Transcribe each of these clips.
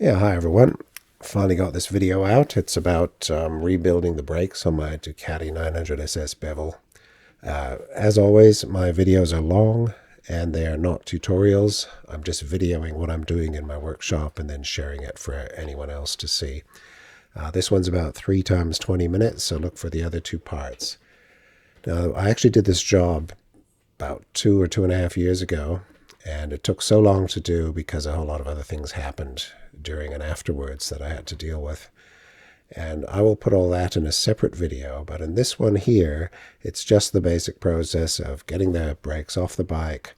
Yeah, hi everyone. Finally got this video out. It's about rebuilding the brakes on my Ducati 900SS Bevel. As always, my videos are long and they are not tutorials. I'm just videoing what I'm doing in my workshop and then sharing it for anyone else to see. This one's about 3 times 20 minutes, so look for the other 2 parts. Now, I actually did this job about 2 or 2.5 years ago, and it took so long to do because a whole lot of other things happened during and afterwards that I had to deal with. And I will put all that in a separate video, but in this one here, it's just the basic process of getting the brakes off the bike,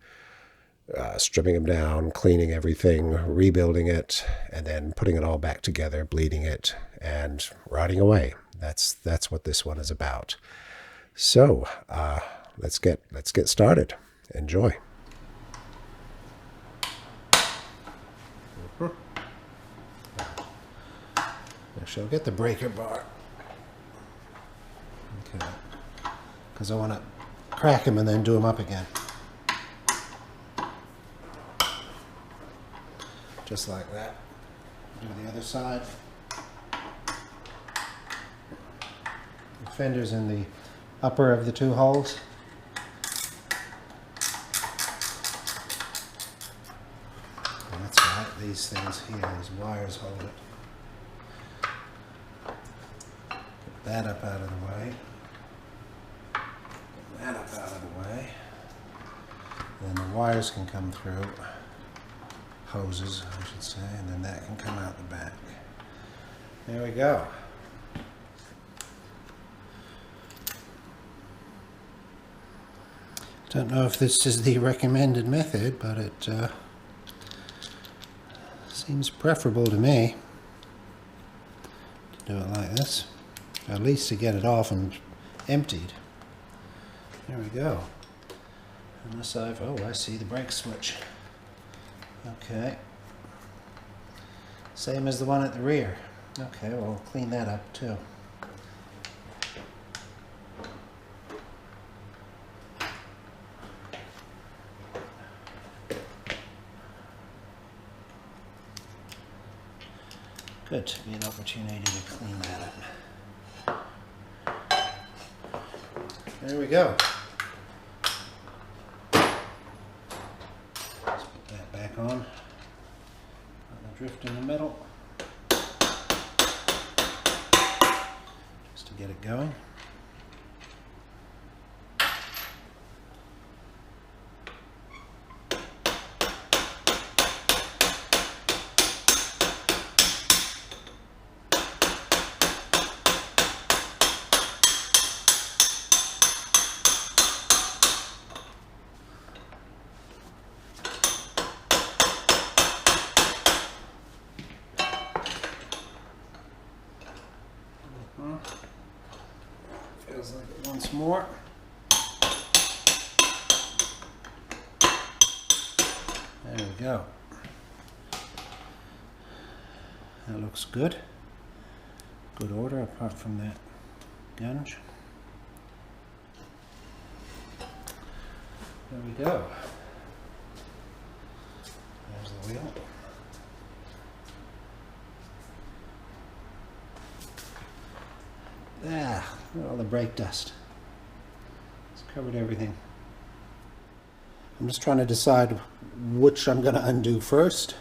stripping them down, cleaning everything, rebuilding it, and then putting it all back together, bleeding it, and riding away. That's what this one is about. So let's get started. Enjoy. Actually, I'll get the breaker bar. Okay. Because I want to crack them and then do them up again. Just like that. Do the other side. The fender's in the upper of the 2 holes. And that's right, these things here, these wires hold it. That up out of the way. That up out of the way. And then the wires can come through. Hoses, I should say, and then that can come out the back. There we go. Don't know if this is the recommended method, but it seems preferable to me to do it like this. At least to get it off and emptied. There we go. Unless I see the brake switch. Okay. Same as the one at the rear. Okay, well, we'll clean that up too. Good to be an opportunity to clean that up. There we go. Let's put that back on. Let the drift in the middle. Just to get it going. Feels like it once more. There we go. That looks good. Good order apart from that gunge. There we go. There's the wheel. Look at all the brake dust. It's covered everything. I'm just trying to decide which I'm going to undo first.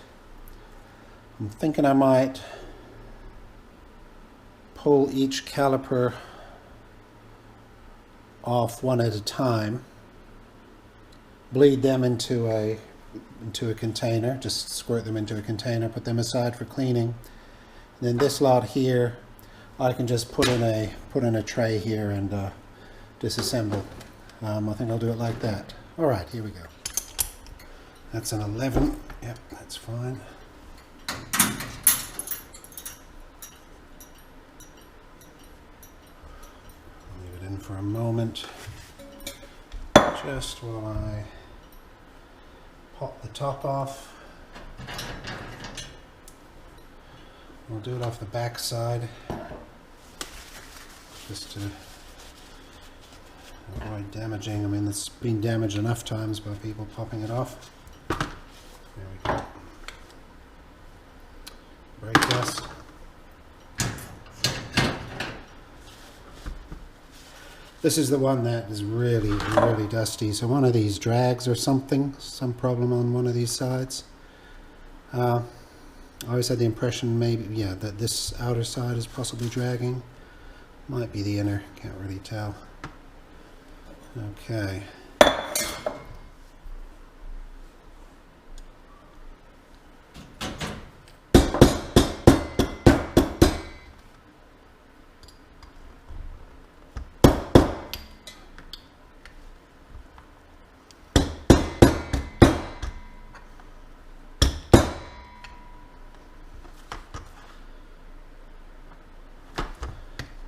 I'm thinking I might pull each caliper off one at a time, bleed them into a container, just squirt them into a container, put them aside for cleaning. And then this lot here I can just put in a tray here and disassemble. I think I'll do it like that. All right, here we go. That's an 11. Yep, that's fine. Leave it in for a moment, just while I pop the top off. We'll do it off the back side, just to avoid damaging. I mean, it's been damaged enough times by people popping it off. There we go. brake dust. This is the one that is really, really dusty. So one of these drags or something, some problem on one of these sides. I always had the impression maybe, yeah, that this outer side is possibly dragging. Might be the inner, can't really tell. Okay.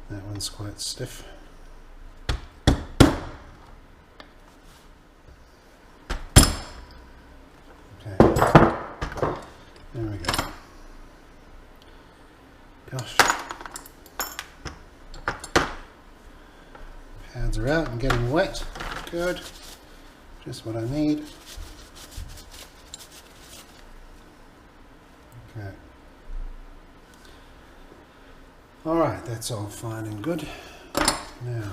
That one's quite stiff. Okay, there we go. Gosh. Pads are out and getting wet. Good. Just what I need. Okay. Alright, that's all fine and good. Now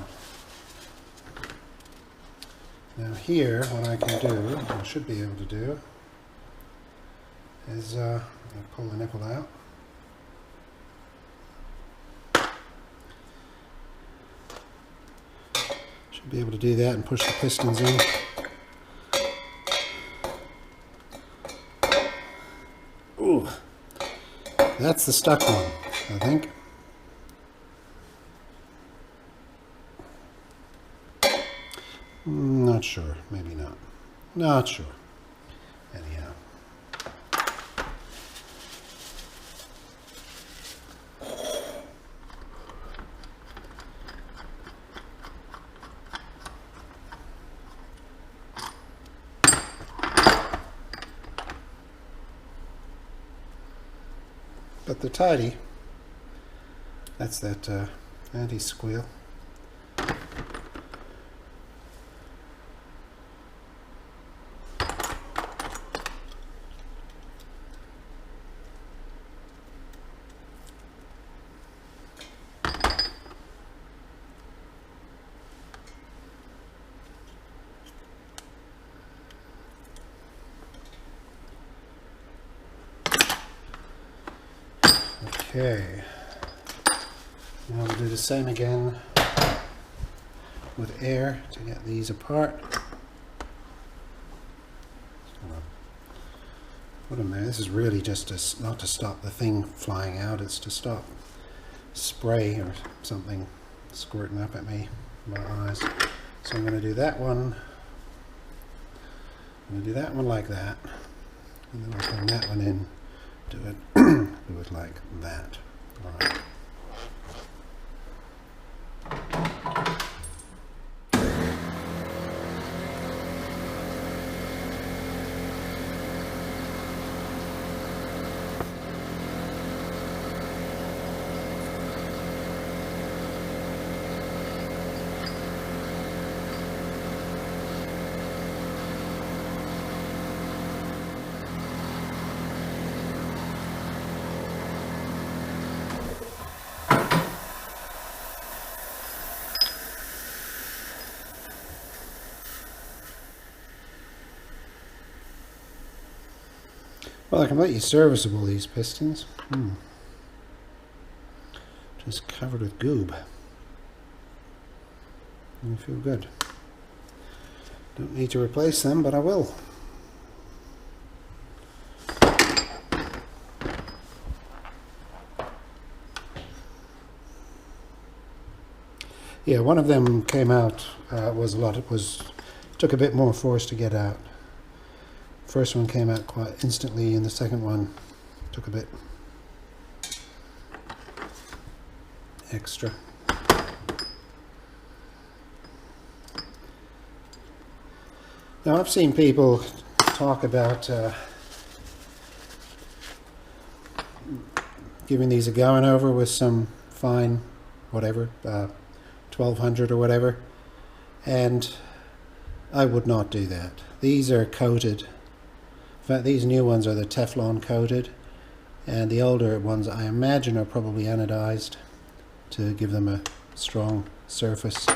here, what I can do, I should be able to do, is I'll pull the nipple out. Should be able to do that and push the pistons in. Ooh, that's the stuck one, I think. Not sure, maybe not. Not sure. Anyhow. But they're tidy. That's that anti-squeal. Okay, now we'll do the same again with air to get these apart. What a minute, this is really just to, not to stop the thing flying out, it's to stop spray or something squirting up at me, my eyes. So I'm going to do that one, I'm going to do that one like that, and then I'll bring that one in. Do it like that. All right. Well, they're completely serviceable, these pistons. Just covered with goob. I feel good. Don't need to replace them, but I will. Yeah, one of them came out, took a bit more force to get out. First one came out quite instantly, and the second one took a bit extra. Now I've seen people talk about giving these a going over with some fine, whatever, 1200 or whatever, and I would not do that. These are coated. In fact, these new ones are the Teflon coated, And the older ones, I imagine, are probably anodized to give them a strong surface.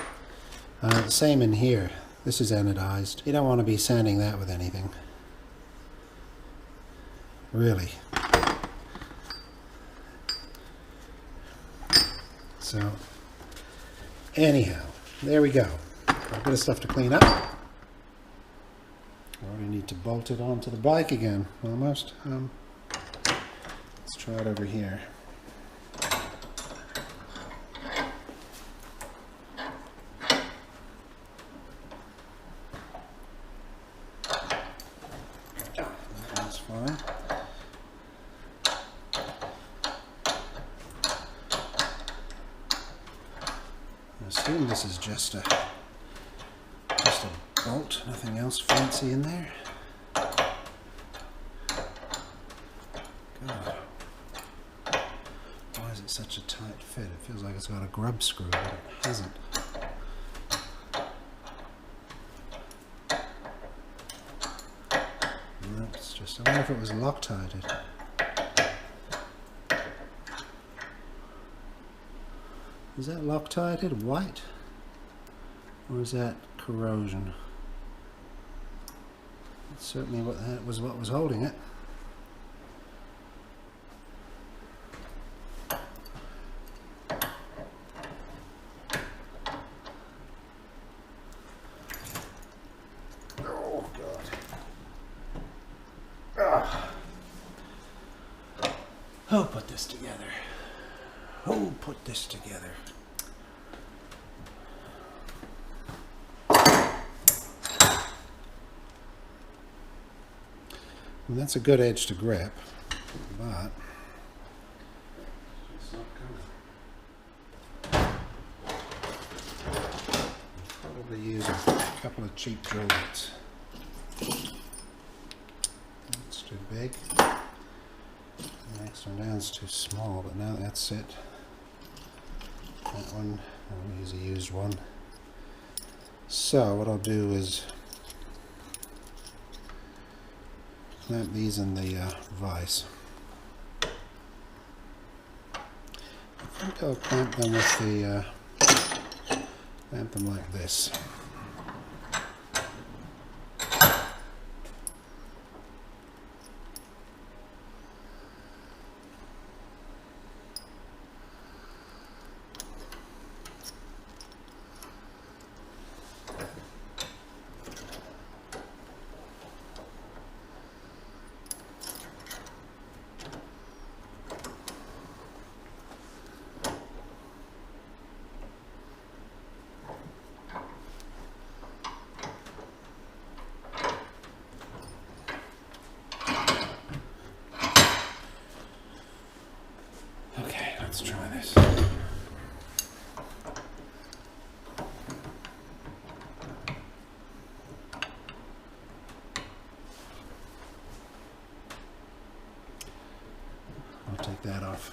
Same in here. This is anodized. You don't want to be sanding that with anything, really. So anyhow, there we go. Got a bit of stuff to clean up. I already need to bolt it onto the bike again, almost. Let's try it over here. That's fine. I assume this is just a bolt, nothing else fancy in there. God, why is it such a tight fit? It feels like it's got a grub screw, but it hasn't. Nope, it's just, I wonder if it was Loctited. Is that Loctited white? Or is that corrosion? That's certainly what was holding it. Oh God. Who put this together? Who put this together? And that's a good edge to grip, but it's not coming. I'll probably use a couple of cheap drill bits. That's too big. The next one down is too small, but now that's it. That one, I'll use a used one. So what I'll do is clamp these in the vise. I think I'll clamp them with the clamp them like this. Let's try this. I'll take that off.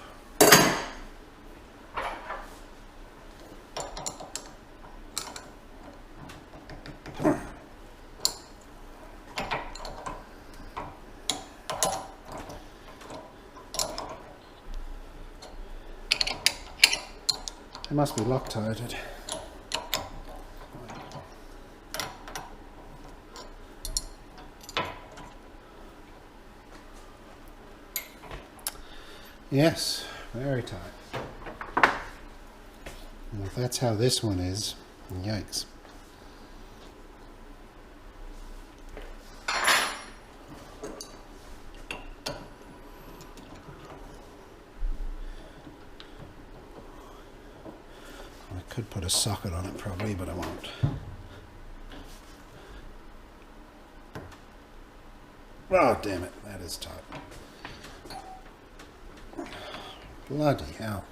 It must be Loctited. Yes, very tight. And if that's how this one is, yikes. I could put a socket on it probably, but I won't. Oh, damn it, that is tight. Bloody hell.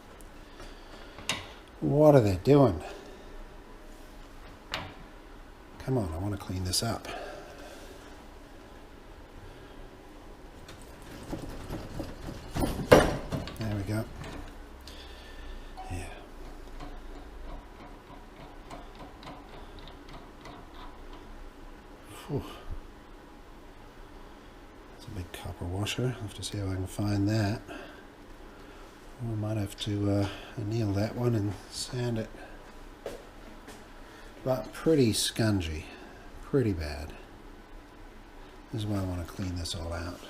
What are they doing? Come on, I want to clean this up. There we go. Yeah. Whew. It's a big copper washer. washer. I'll have to see if I can find that. I might have to anneal that one and sand it. But pretty scungy, pretty bad. This is why I want to clean this all out.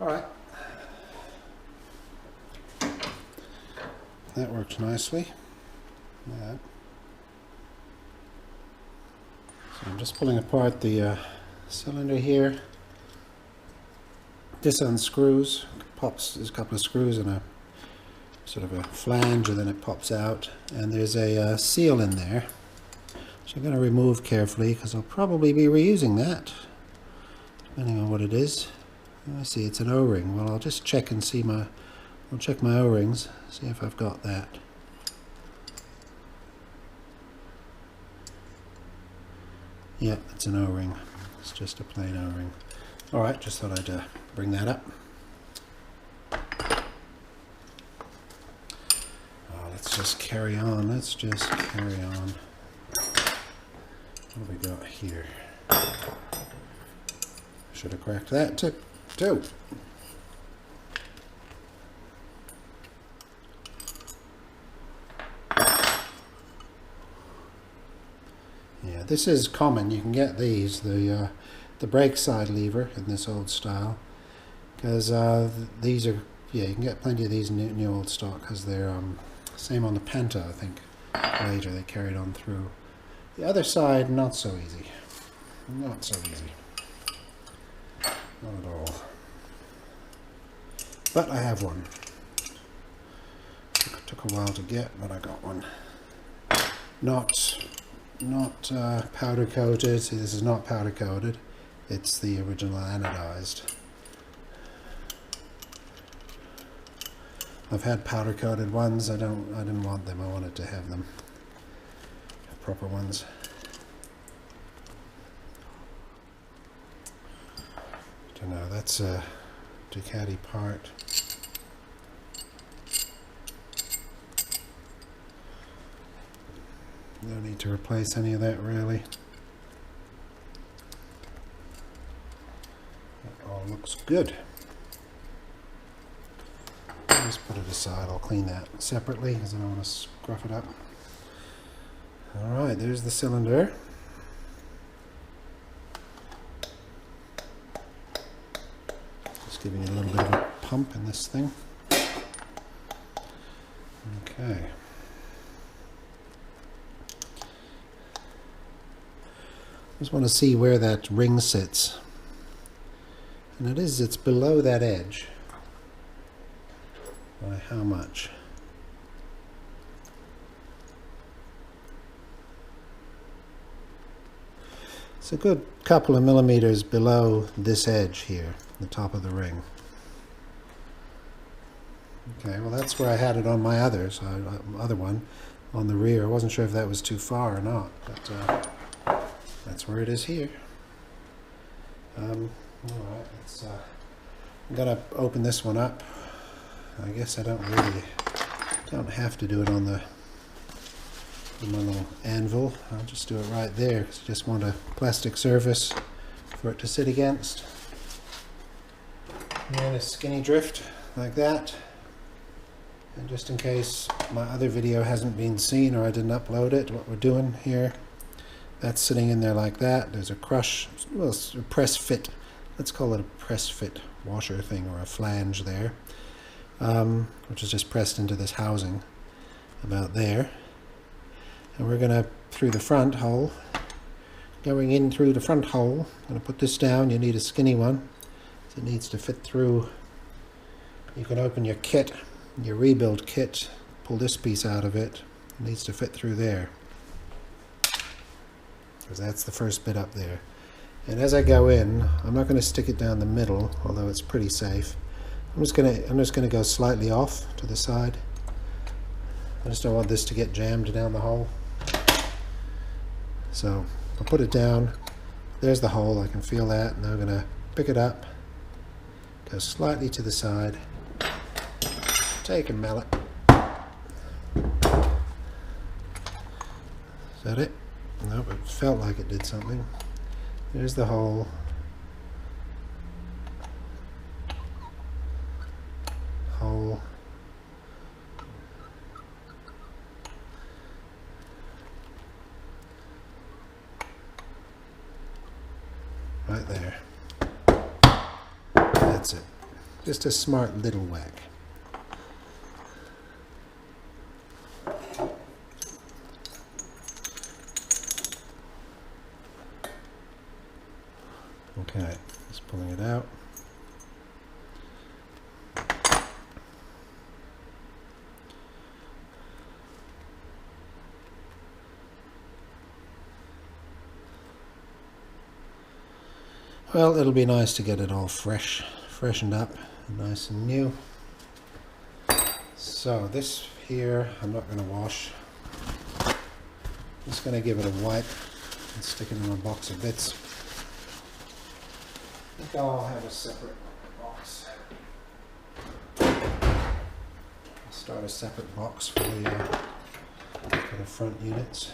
Alright. That works nicely. That. So I'm just pulling apart the cylinder here. This unscrews, pops, there's a couple of screws and a sort of a flange, and then it pops out, and there's a seal in there, which I'm going to remove carefully because I'll probably be reusing that depending on what it is. I see it's an O-ring. Well, I'll just check and see I'll check my O-rings, see if I've got that. Yeah, it's an O-ring. It's just a plain O-ring. Alright, just thought I'd bring that up. Let's just carry on. Let's just carry on. What have we got here? Should have cracked that too. Yeah, this is common. You can get these, the brake side lever in this old style, because these are, yeah, you can get plenty of these new old stock, because they're same on the Penta, I think. Later they carried on through. The other side, not so easy. Not so easy. Not at all. But I have one. Took a while to get, but I got one. Not powder coated. See, this is not powder coated. It's the original anodized. I've had powder coated ones. I didn't want them. I wanted to have them. Proper ones. I don't know. That's a Ducati part. No need to replace any of that really. That all looks good. Just put it aside. I'll clean that separately because I don't want to scruff it up. Alright, there's the cylinder. Just giving it a little bit of a pump in this thing. Okay. Just want to see where that ring sits. And it's below that edge. By how much? It's a good couple of millimeters below this edge here, the top of the ring. Okay, well that's where I had it on my other one, on the rear. I wasn't sure if that was too far or not, but that's where it is here. Alright, I'm gonna open this one up. I guess I don't have to do it on my little anvil. I'll just do it right there because I just want a plastic surface for it to sit against. And a skinny drift like that. And just in case my other video hasn't been seen or I didn't upload it, what we're doing here, that's sitting in there like that. There's a crush, well, it's a press fit. Let's call it a press fit washer thing, or a flange there, which is just pressed into this housing about there. And we're going to, through the front hole, going in through the front hole, I'm going to put this down. You need a skinny one. So it needs to fit through. You can open your kit, your rebuild kit, pull this piece out of it. It needs to fit through there, because that's the first bit up there. And as I go in, I'm not going to stick it down the middle, although it's pretty safe. I'm just going to go slightly off to the side. I just don't want this to get jammed down the hole. So I'll put it down. There's the hole. I can feel that. Now I'm going to pick it up, go slightly to the side, take a mallet. Is that it? Nope, it felt like it did something. There's the hole. there. That's it. Just a smart little whack. Okay, just pulling it out. Well, it'll be nice to get it all freshened up, nice and new. So this here, I'm not going to wash. I'm just going to give it a wipe and stick it in a box of bits. I think I'll have a separate box. I'll start a separate box for the front units.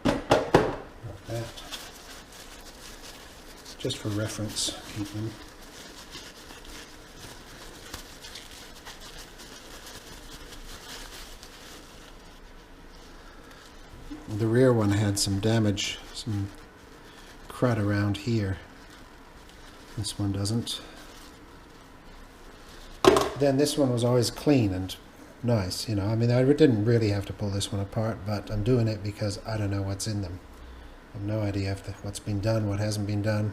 Like that. Just for reference, keep them. The rear one had some damage, some crud around here. This one doesn't. Then this one was always clean and nice, you know. I mean, I didn't really have to pull this one apart, but I'm doing it because I don't know what's in them. I have no idea what's been done, what hasn't been done.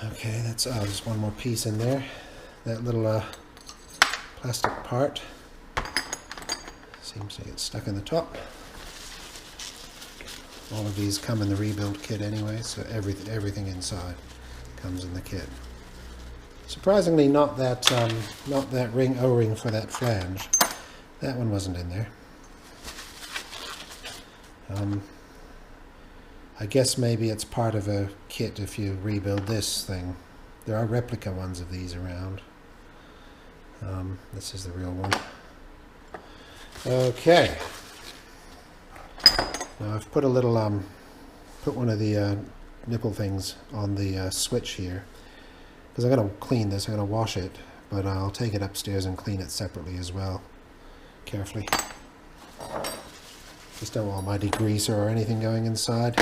Okay, that's just one more piece in there. That little plastic part seems to get stuck in the top. All of these come in the rebuild kit anyway, so everything inside comes in the kit. Surprisingly, not that ring O-ring for that flange. That one wasn't in there. I guess maybe it's part of a kit if you rebuild this thing. There are replica ones of these around. This is the real one. Okay. Now I've put a little, put one of the nipple things on the switch here. Because I'm going to clean this, I'm going to wash it. But I'll take it upstairs and clean it separately as well. Carefully. Just don't want my degreaser or anything going inside.